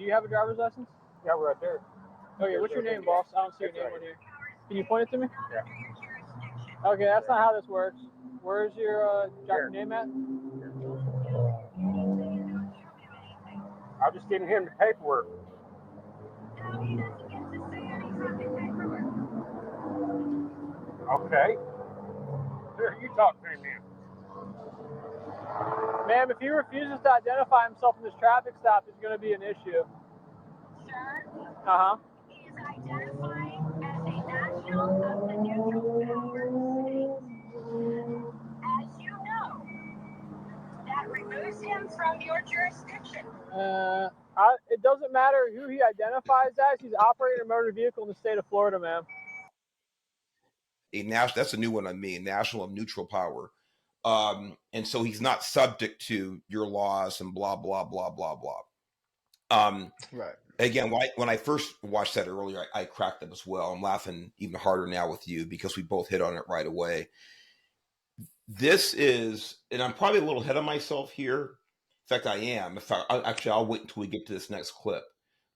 Do you have a driver's license? Yeah, we're right there. Okay, what's your name, boss? I don't see your name on here. Can you point it to me? Yeah. Okay, that's not how this works. Where's your name at? I'm just getting him the paperwork. Okay. Here, you talk to him then. Ma'am, if he refuses to identify himself in this traffic stop, it's going to be an issue. Sir? Uh-huh. He is identified as a national of the neutral power state. As you know, that removes him from your jurisdiction. It doesn't matter who he identifies as. He's operating a motor vehicle in the state of Florida, ma'am. That's a new one on me, national of neutral power. And so he's not subject to your laws and blah, blah, blah, blah, blah. Right. Again, when I first watched that earlier, I cracked up as well. I'm laughing even harder now with you because we both hit on it right away. This is, and I'm probably a little ahead of myself here. In fact, I am. I'll wait until we get to this next clip.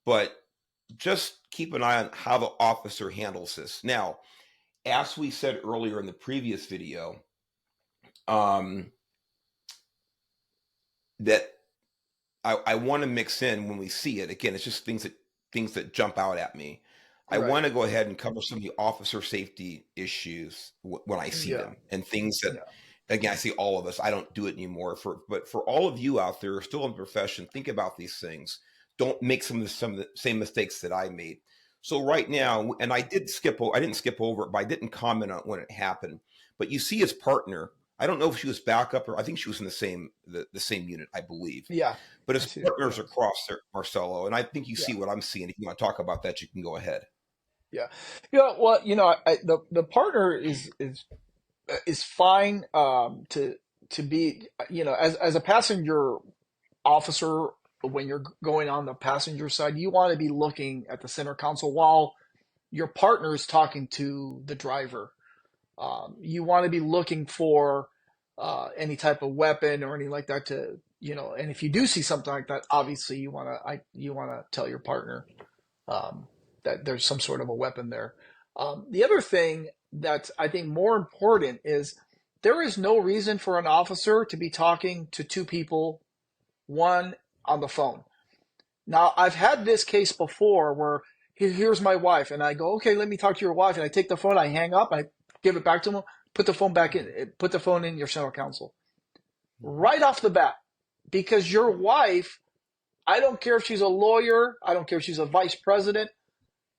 But just keep an eye on how the officer handles this. Now, as we said earlier in the previous video, that I want to mix in when we see it. Again, it's just things that jump out at me. I want to go ahead and cover some of the officer safety issues when I see them, and things that, again, I see all of us. I don't do it anymore. But for all of you out there still in the profession, think about these things. Don't make some of the same mistakes that I made. So right now, and I didn't skip over it, but I didn't comment on when it happened. But you see his partner. I don't know if she was backup or I think she was in the same unit, I believe. Yeah. But his partners across there, Marcelo, and I think you see what I'm seeing. If you want to talk about that, you can go ahead. Yeah. Yeah. Well, the partner is fine to be, as a passenger officer, when you're going on the passenger side, you want to be looking at the center console while your partner is talking to the driver. You want to be looking for any type of weapon or anything like that and if you do see something like that, obviously you want to tell your partner that there's some sort of a weapon there. The other thing that's, I think, more important is there is no reason for an officer to be talking to two people, one on the phone. Now, I've had this case before where here's my wife, and I go, okay, let me talk to your wife, and I take the phone, I hang up, I give it back to him, put the phone in your center console. Right off the bat, because your wife, I don't care if she's a lawyer, I don't care if she's a vice president,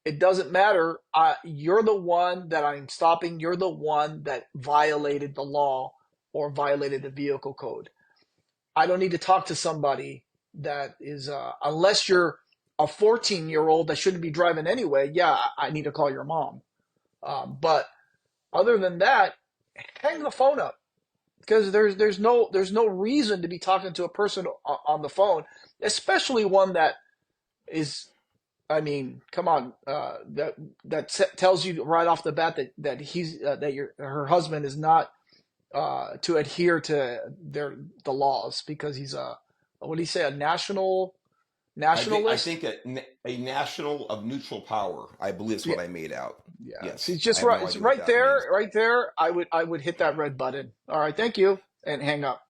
it doesn't matter. You're the one that I'm stopping. You're the one that violated the law or violated the vehicle code. I don't need to talk to somebody that is, unless you're a 14-year-old that shouldn't be driving anyway. Yeah, I need to call your mom. But other than that, hang the phone up, because there's no reason to be talking to a person on the phone, especially one that is, I mean, come on, that tells you right off the bat that her husband is not to adhere to the laws, because he's what do you say, a nationalist? I think a national of neutral power, I believe is what I made out. Yeah. Yes. It's just right there. I would hit that red button. All right. Thank you. And hang up.